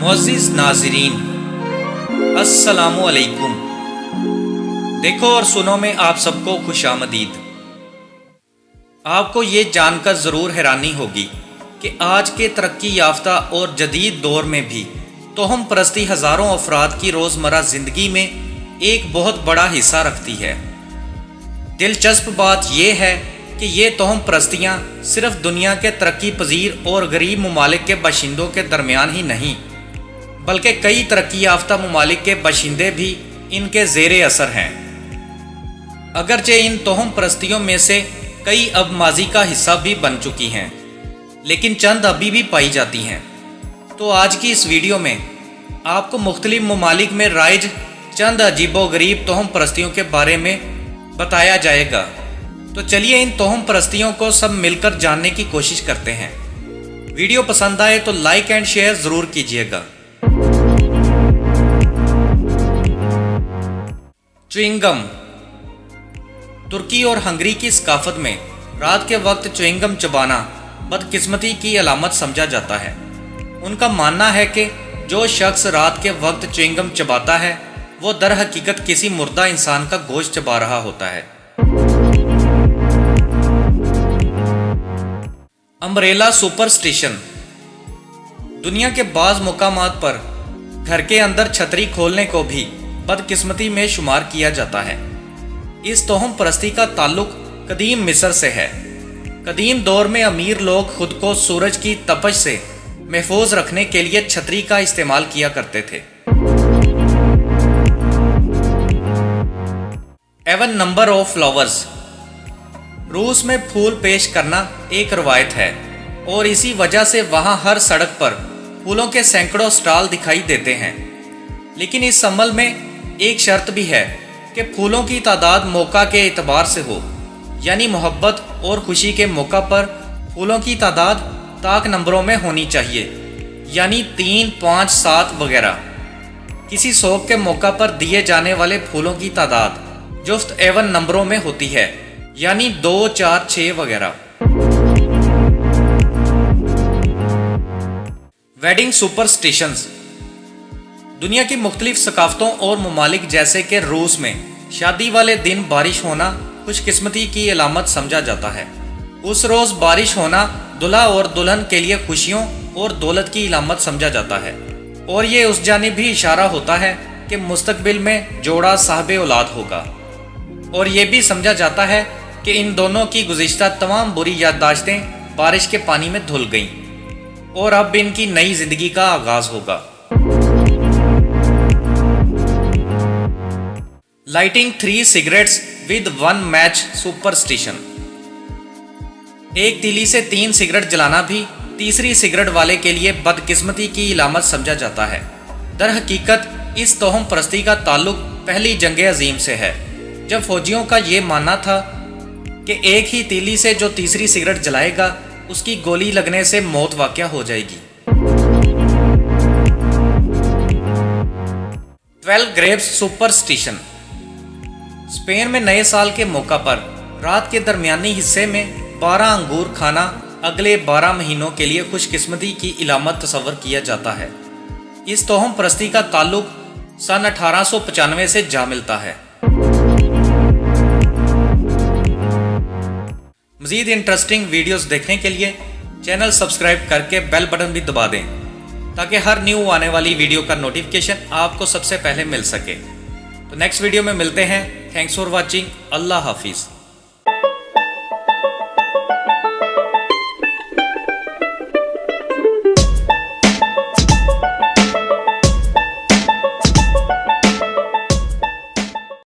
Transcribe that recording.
मुअज़्ज़िज़ नाज़रीन, अस्सलामु अलैकुम। देखो और सुनो में आप सबको खुशामदीद। आपको ये जानकर ज़रूर हैरानी होगी कि आज के तरक्की याफ्ता और जदीद दौर में भी तोहम परस्ती हज़ारों अफराद की रोज़मर्रा ज़िंदगी में एक बहुत बड़ा हिस्सा रखती है। दिलचस्प बात यह है कि ये तोहम परस्तियाँ सिर्फ दुनिया के तरक्की पजीर और गरीब ममालिक के बाशिंदों के दरमियान ही नहीं, बल्कि कई तरक्की याफ्ता ममालिक के बाशिंदे भी इनके ज़ेरे असर हैं। अगरचे इन तोहम परस्तियों में से कई अब माजी का हिस्सा भी बन चुकी हैं, लेकिन चंद अभी भी पाई जाती हैं। तो आज की इस वीडियो में आपको मुख्तलिफ ममालिक में राइज चंद अजीबो गरीब तोहम परस्तियों के बारे में बताया जाएगा। तो चलिए इन तोहम परस्तियों को सब मिलकर जानने की कोशिश करते हैं। वीडियो पसंद आए तो लाइक एंड शेयर ज़रूर कीजिएगा। च्युइंगम। तुर्की और हंगरी की सकाफत में रात के वक्त च्युइंगम चबाना बदकिस्मती की अलामत समझा जाता है। उनका मानना है कि जो शख्स रात के वक्त च्युइंगम चबाता है वो दर हकीकत किसी मुर्दा इंसान का गोश्त चबा रहा होता है। Umbrella superstition. दुनिया के बाज़ मुकामात पर घर के अंदर छतरी खोलने को भी बदकिस्मती में शुमार किया जाता है। इस तोहम परस्ती का ताल्लुक कदीम मिस्र से है। कदीम दौर में अमीर लोग खुद को सूरज की तपश से महफूज रखने के लिए छतरी का इस्तेमाल किया करते थे। Even number of flowers. रूस में फूल पेश करना एक रवायत है और इसी वजह से वहाँ हर सड़क पर फूलों के सैकड़ों स्टॉल दिखाई देते हैं। लेकिन इस अमल में एक शर्त भी है कि फूलों की तादाद मौका के एतबार से हो, यानी मोहब्बत और खुशी के मौका पर फूलों की तादाद ताक नंबरों में होनी चाहिए, यानी 3, 5, 7 वगैरह। किसी शौक के मौका पर दिए जाने वाले फूलों की तादाद जुफ्त एवन नंबरों में होती है, यानी 2, 4, 6 वगैरह। Wedding superstitions. दुनिया की मुख्तलिफ सकाफतों और ममालिक जैसे कि रूस में शादी वाले दिन बारिश होना खुशकिस्मती की अलामत समझा जाता है। उस रोज़ बारिश होना दुल्हा और दुल्हन के लिए खुशियों और दौलत की अलामत समझा जाता है और ये उस जानिब भी इशारा होता है कि मुस्तकबिल में जोड़ा साहब औलाद होगा। और ये भी समझा जाता है कि इन दोनों की गुज़िश्ता तमाम बुरी याददाश्तें बारिश के पानी में धुल गईं और अब इनकी नई जिंदगी का आगाज़ होगा। Lighting 3 cigarettes with 1 match superstition. एक तीली से 3 सिगरेट जलाना भी तीसरी सिगरेट वाले के लिए बदकिस्मती की अलामत समझा जाता है। दर हकीकत इस तोहम परस्ती का ताल्लुक पहली जंग अजीम से है, जब फौजियों का ये मानना था कि एक ही तीली से जो तीसरी सिगरेट जलाएगा उसकी गोली लगने से मौत वाक़या हो जाएगी। 12 ग्रेप्स सुपरस्टिशन। स्पेन में नए साल के मौका पर रात के दरमियानी हिस्से में 12 अंगूर खाना अगले 12 महीनों के लिए खुशकिस्मती की इलामत तस्वर किया जाता है। इस तोहम परस्ती का ताल्लुक सन 1895 से जा मिलता है। मज़ीद इंटरेस्टिंग वीडियोस देखने के लिए चैनल सब्सक्राइब करके बेल बटन भी दबा दें ताकि हर न्यू आने वाली वीडियो का नोटिफिकेशन आपको सबसे पहले मिल सके। तो नेक्स्ट वीडियो में मिलते हैं। Thanks for watching. अल्लाह हाफिज़।